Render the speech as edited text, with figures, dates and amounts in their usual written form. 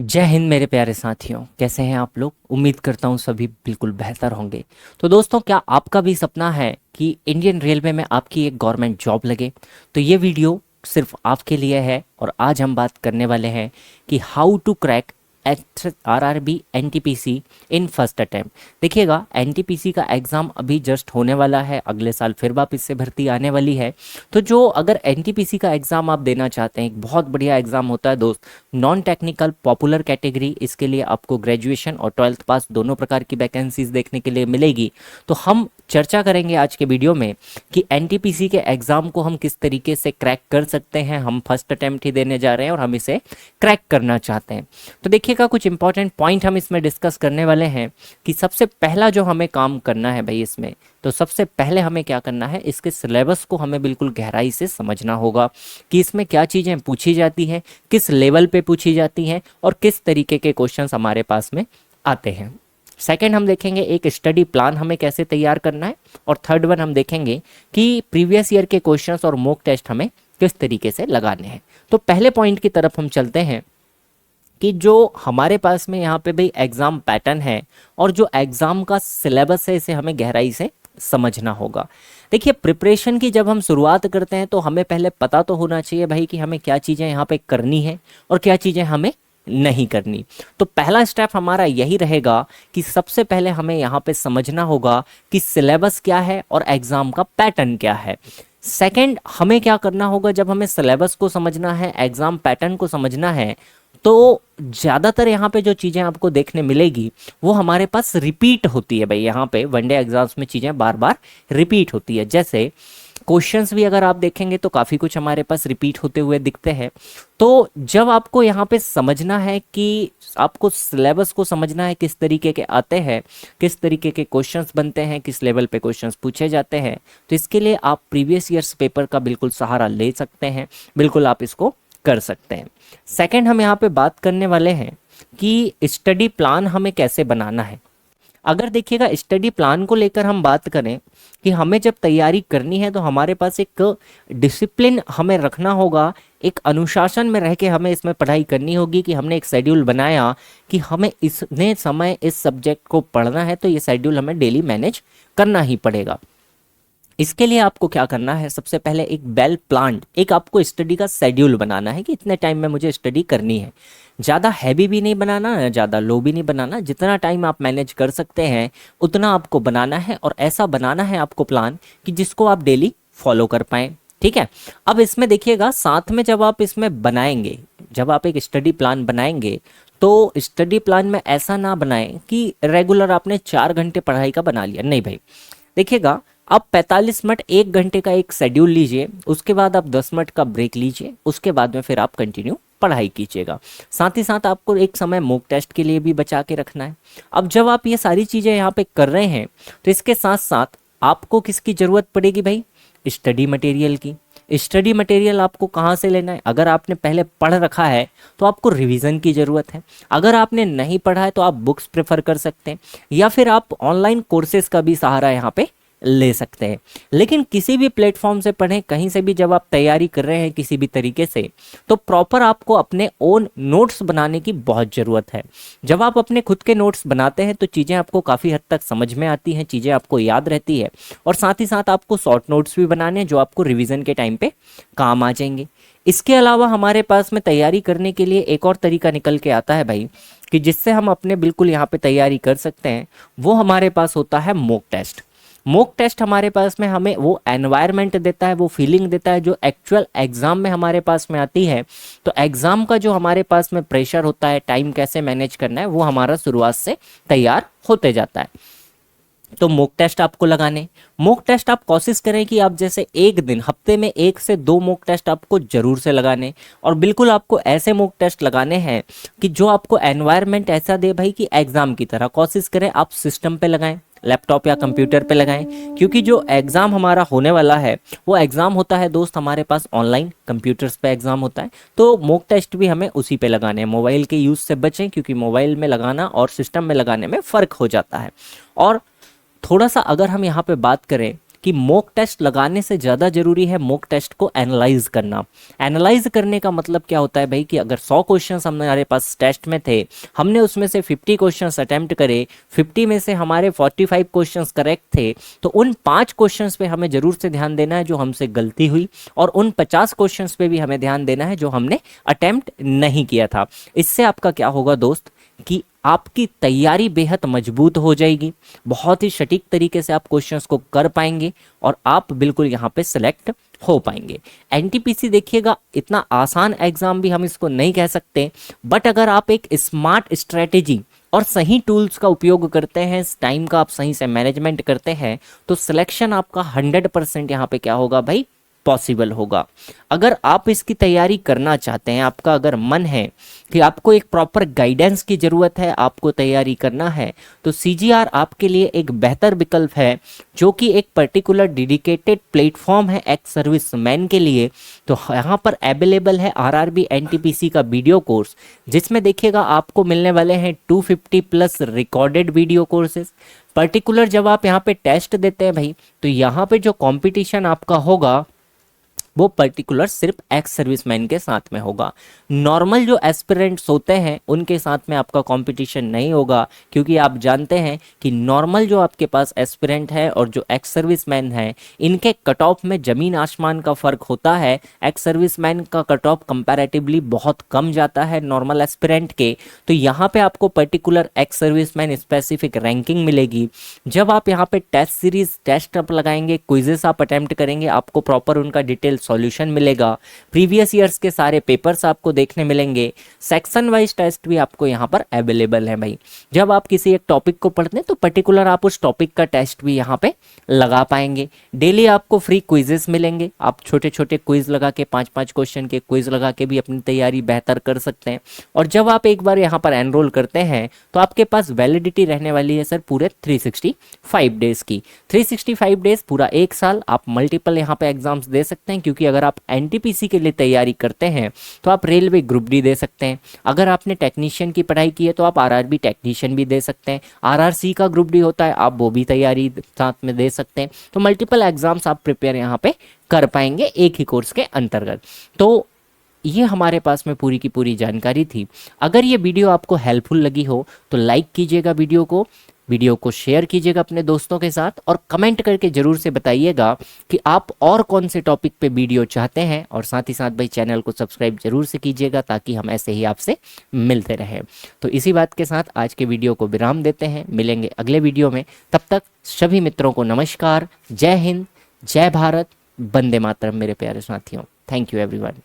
जय हिंद मेरे प्यारे साथियों, कैसे हैं आप लोग। उम्मीद करता हूँ सभी बिल्कुल बेहतर होंगे। तो दोस्तों, क्या आपका भी सपना है कि इंडियन रेलवे में आपकी एक गवर्नमेंट जॉब लगे? तो ये वीडियो सिर्फ आपके लिए है और आज हम बात करने वाले हैं कि how to crack RRB NTPC in first attempt. देखिएगा, NTPC का एग्ज़ाम अभी जस्ट होने वाला है, अगले साल फिर वापस से भर्ती आने वाली है। तो जो अगर NTPC का एग्ज़ाम आप देना चाहते हैं, एक बहुत बढ़िया एग्ज़ाम होता है दोस्त, नॉन टेक्निकल पॉपुलर कैटेगरी। इसके लिए आपको ग्रेजुएशन और 12th पास दोनों प्रकार की वैकेंसीज देखने के लिए मिलेगी। तो हम चर्चा करेंगे आज के वीडियो में कि NTPC के एग्ज़ाम को हम किस तरीके से क्रैक कर सकते हैं। हम फर्स्ट अटेम्प्ट ही देने जा रहे हैं और हम इसे क्रैक करना चाहते हैं। तो देखिएगा, कुछ इंपॉर्टेंट पॉइंट हम इसमें डिस्कस करने वाले हैं कि सबसे पहला जो हमें काम करना है भाई इसमें, तो सबसे पहले हमें क्या करना है, इसके सिलेबस को हमें बिल्कुल गहराई से समझना होगा कि इसमें क्या चीज़ें पूछी जाती हैं, किस लेवल पे पूछी जाती हैं और किस तरीके के क्वेश्चंस हमारे पास में आते हैं। सेकंड, हम देखेंगे एक स्टडी प्लान हमें कैसे तैयार करना है। और थर्ड वन, हम देखेंगे कि प्रीवियस ईयर के क्वेश्चंस और मॉक टेस्ट हमें किस तरीके से लगाने हैं। तो पहले पॉइंट की तरफ हम चलते हैं कि जो हमारे पास में यहाँ पे भाई एग्ज़ाम पैटर्न है और जो एग्ज़ाम का सिलेबस है, इसे हमें गहराई से समझना होगा। देखिए, प्रिपरेशन की जब हम शुरुआत करते हैं तो हमें पहले पता तो होना चाहिए भाई कि हमें क्या चीज़ें यहाँ पे करनी है और क्या चीज़ें हमें नहीं करनी। तो पहला स्टेप हमारा यही रहेगा कि सबसे पहले हमें यहाँ पे समझना होगा कि सिलेबस क्या है और एग्ज़ाम का पैटर्न क्या है। सेकंड, हमें क्या करना होगा, जब हमें सिलेबस को समझना है, एग्ज़ाम पैटर्न को समझना है, तो ज़्यादातर यहाँ पे जो चीज़ें आपको देखने मिलेगी वो हमारे पास रिपीट होती है भाई। यहाँ पे वनडे एग्जाम्स में चीज़ें बार बार रिपीट होती है। जैसे क्वेश्चंस भी अगर आप देखेंगे तो काफ़ी कुछ हमारे पास रिपीट होते हुए दिखते हैं। तो जब आपको यहाँ पे समझना है कि आपको सिलेबस को समझना है, किस तरीके के आते हैं, किस तरीके के क्वेश्चंस बनते हैं, किस लेवल पे क्वेश्चंस पूछे जाते हैं, तो इसके लिए आप प्रीवियस ईयर्स पेपर का बिल्कुल सहारा ले सकते हैं। बिल्कुल आप इसको कर सकते हैं। सेकंड, हम यहाँ पे बात करने वाले हैं कि स्टडी प्लान हमें कैसे बनाना है। अगर देखिएगा, स्टडी प्लान को लेकर हम बात करें कि हमें जब तैयारी करनी है तो हमारे पास एक डिसिप्लिन हमें रखना होगा, एक अनुशासन में रह के हमें इसमें पढ़ाई करनी होगी कि हमने एक शेड्यूल बनाया कि हमें इतने समय इस सब्जेक्ट को पढ़ना है, तो ये शेड्यूल हमें डेली मैनेज करना ही पड़ेगा। इसके लिए आपको क्या करना है, सबसे पहले एक वेल प्लान्ड एक आपको स्टडी का शेड्यूल बनाना है कि इतने टाइम में मुझे स्टडी करनी है। ज़्यादा हैवी भी नहीं बनाना, ज़्यादा लो भी नहीं बनाना, जितना टाइम आप मैनेज कर सकते हैं उतना आपको बनाना है। और ऐसा बनाना है आपको प्लान कि जिसको आप डेली फॉलो कर पाएँ। ठीक है। अब इसमें देखिएगा, साथ में जब आप इसमें बनाएंगे, जब आप एक स्टडी प्लान बनाएंगे तो स्टडी प्लान में ऐसा ना बनाएं कि रेगुलर आपने 4 घंटे पढ़ाई का बना लिया। नहीं भाई, देखिएगा, आप 45 मिनट 1 घंटे का एक शेड्यूल लीजिए, उसके बाद आप 10 मिनट का ब्रेक लीजिए, उसके बाद में फिर आप कंटिन्यू पढ़ाई कीजिएगा। साथ ही साथ आपको एक समय मॉक टेस्ट के लिए भी बचा के रखना है। अब जब आप ये सारी चीज़ें यहाँ पे कर रहे हैं तो इसके साथ साथ आपको किसकी ज़रूरत पड़ेगी भाई, स्टडी मटेरियल की। स्टडी मटेरियल आपको कहाँ से लेना है, अगर आपने पहले पढ़ रखा है तो आपको रिवीजन की ज़रूरत है। अगर आपने नहीं पढ़ा है तो आप बुक्स प्रेफर कर सकते हैं या फिर आप ऑनलाइन कोर्सेज का भी सहारा यहाँ पे ले सकते हैं। लेकिन किसी भी प्लेटफॉर्म से पढ़ें, कहीं से भी जब आप तैयारी कर रहे हैं किसी भी तरीके से, तो प्रॉपर आपको अपने ओन नोट्स बनाने की बहुत ज़रूरत है। जब आप अपने खुद के नोट्स बनाते हैं तो चीज़ें आपको काफ़ी हद तक समझ में आती हैं, चीज़ें आपको याद रहती है और साथ ही साथ आपको शॉर्ट नोट्स भी बनाने हैं जो आपको रिविज़न के टाइम पे काम आ जाएंगे। इसके अलावा हमारे पास में तैयारी करने के लिए एक और तरीका निकल के आता है भाई, कि जिससे हम अपने बिल्कुल यहाँ पे तैयारी कर सकते हैं, वो हमारे पास होता है मॉक टेस्ट। मॉक टेस्ट हमारे पास में हमें वो एनवायरनमेंट देता है, वो फीलिंग देता है जो एक्चुअल एग्जाम में हमारे पास में आती है। तो एग्जाम का जो हमारे पास में प्रेशर होता है, टाइम कैसे मैनेज करना है, वो हमारा शुरुआत से तैयार होते जाता है। तो मॉक टेस्ट आपको लगाने, मॉक टेस्ट आप कोशिश करें कि आप जैसे एक दिन, हफ्ते में 1 से 2 मॉक टेस्ट आपको जरूर से लगाने। और बिल्कुल आपको ऐसे मॉक टेस्ट लगाने हैं कि जो आपको एनवायरनमेंट ऐसा दे भाई कि एग्जाम की तरह। कोशिश करें आप सिस्टम पे लगाएं, लैपटॉप या कंप्यूटर पे लगाएं, क्योंकि जो एग्ज़ाम हमारा होने वाला है वो एग्ज़ाम होता है दोस्त हमारे पास ऑनलाइन, कंप्यूटर्स पे एग्ज़ाम होता है। तो मॉक टेस्ट भी हमें उसी पे लगाने हैं। मोबाइल के यूज़ से बचें, क्योंकि मोबाइल में लगाना और सिस्टम में लगाने में फ़र्क हो जाता है। और थोड़ा सा अगर हम यहाँ पे बात करें कि मॉक टेस्ट लगाने से ज़्यादा ज़रूरी है मॉक टेस्ट को एनालाइज करना। एनालाइज करने का मतलब क्या होता है भाई कि अगर 100 क्वेश्चंस हमारे पास टेस्ट में थे, हमने उसमें से 50 क्वेश्चंस अटेम्प्ट करे, 50 में से हमारे 45 क्वेश्चंस करेक्ट थे, तो उन 5 क्वेश्चंस पे हमें ज़रूर से ध्यान देना है जो हमसे गलती हुई, और उन 50 क्वेश्चंस पे भी हमें ध्यान देना है जो हमने अटेम्प्ट नहीं किया था। इससे आपका क्या होगा दोस्त कि आपकी तैयारी बेहद मजबूत हो जाएगी, बहुत ही सटीक तरीके से आप क्वेश्चंस को कर पाएंगे और आप बिल्कुल यहाँ पे सिलेक्ट हो पाएंगे। एनटीपीसी देखिएगा इतना आसान एग्जाम भी हम इसको नहीं कह सकते, बट अगर आप एक स्मार्ट स्ट्रेटेजी और सही टूल्स का उपयोग करते हैं, टाइम का आप सही से मैनेजमेंट करते हैं, तो सिलेक्शन आपका 100% यहाँ पे क्या होगा भाई, पॉसिबल होगा। अगर आप इसकी तैयारी करना चाहते हैं, आपका अगर मन है कि आपको एक प्रॉपर गाइडेंस की ज़रूरत है, आपको तैयारी करना है, तो सीजीआर आपके लिए एक बेहतर विकल्प है, जो कि एक पर्टिकुलर डेडिकेटेड प्लेटफॉर्म है एक्स सर्विस मैन के लिए। तो यहाँ पर अवेलेबल है आरआरबी एनटीपीसी का वीडियो कोर्स, जिसमें देखिएगा आपको मिलने वाले हैं 250 plus recorded video courses. Particular जब आप यहाँ पे टेस्ट देते हैं भाई, तो यहाँ पे जो कंपटीशन आपका होगा वो पर्टिकुलर सिर्फ एक्स सर्विसमैन के साथ में होगा। नॉर्मल जो एस्पिरेंट्स होते हैं उनके साथ में आपका कंपटीशन नहीं होगा, क्योंकि आप जानते हैं कि नॉर्मल जो आपके पास एस्पिरेंट है और जो एक्स सर्विसमैन है, इनके कट ऑफ में ज़मीन आसमान का फ़र्क होता है। एक्स सर्विसमैन का कट ऑफ कंपैरेटिवली बहुत कम जाता है नॉर्मल एस्पिरेंट के। तो यहाँ पे आपको particular ex serviceman specific ranking मिलेगी। जब आप यहाँ पे टेस्ट सीरीज टेस्ट आप लगाएंगे, क्विजेस आप अटेम्प्ट करेंगे, आपको प्रॉपर उनका डिटेल सॉल्यूशन मिलेगा, प्रीवियस ईयर्स के सारे पेपर्स आपको देखने मिलेंगे, सेक्शन वाइज टेस्ट भी आपको यहाँ पर अवेलेबल है भाई। जब आप किसी एक टॉपिक को पढ़ते हैं तो पर्टिकुलर आप उस टॉपिक का टेस्ट भी यहाँ पे लगा पाएंगे। डेली आपको फ्री क्विजेस मिलेंगे, आप छोटे छोटे क्विज लगा के 5-5 क्वेश्चन के क्विज लगा के भी अपनी तैयारी बेहतर कर सकते हैं। और जब आप एक बार यहाँ पर एनरोल करते हैं तो आपके पास वैलिडिटी रहने वाली है सर पूरे 365 डेज की। 365 डेज पूरा एक साल आप मल्टीपल यहाँ पे एग्जाम्स दे सकते हैं, क्योंकि अगर आप एनटीपीसी के लिए तैयारी करते हैं तो आप रेलवे ग्रुप डी दे सकते हैं। अगर आपने टेक्नीशियन की पढ़ाई की है तो आप आरआरबी टेक्नीशियन भी दे सकते हैं। आरआरसी का ग्रुप डी होता है, आप वो भी तैयारी साथ में दे सकते हैं। तो मल्टीपल एग्जाम्स आप प्रिपेयर यहाँ पे कर पाएंगे एक ही कोर्स के अंतर्गत। तो ये हमारे पास में पूरी की पूरी जानकारी थी। अगर ये वीडियो आपको हेल्पफुल लगी हो तो लाइक कीजिएगा वीडियो को शेयर कीजिएगा अपने दोस्तों के साथ, और कमेंट करके ज़रूर से बताइएगा कि आप और कौन से टॉपिक पे वीडियो चाहते हैं। और साथ ही साथ भाई चैनल को सब्सक्राइब जरूर से कीजिएगा ताकि हम ऐसे ही आपसे मिलते रहें। तो इसी बात के साथ आज के वीडियो को विराम देते हैं, मिलेंगे अगले वीडियो में। तब तक सभी मित्रों को नमस्कार, जय हिंद, जय भारत, वंदे मातरम मेरे प्यारे साथियों। Thank you everyone.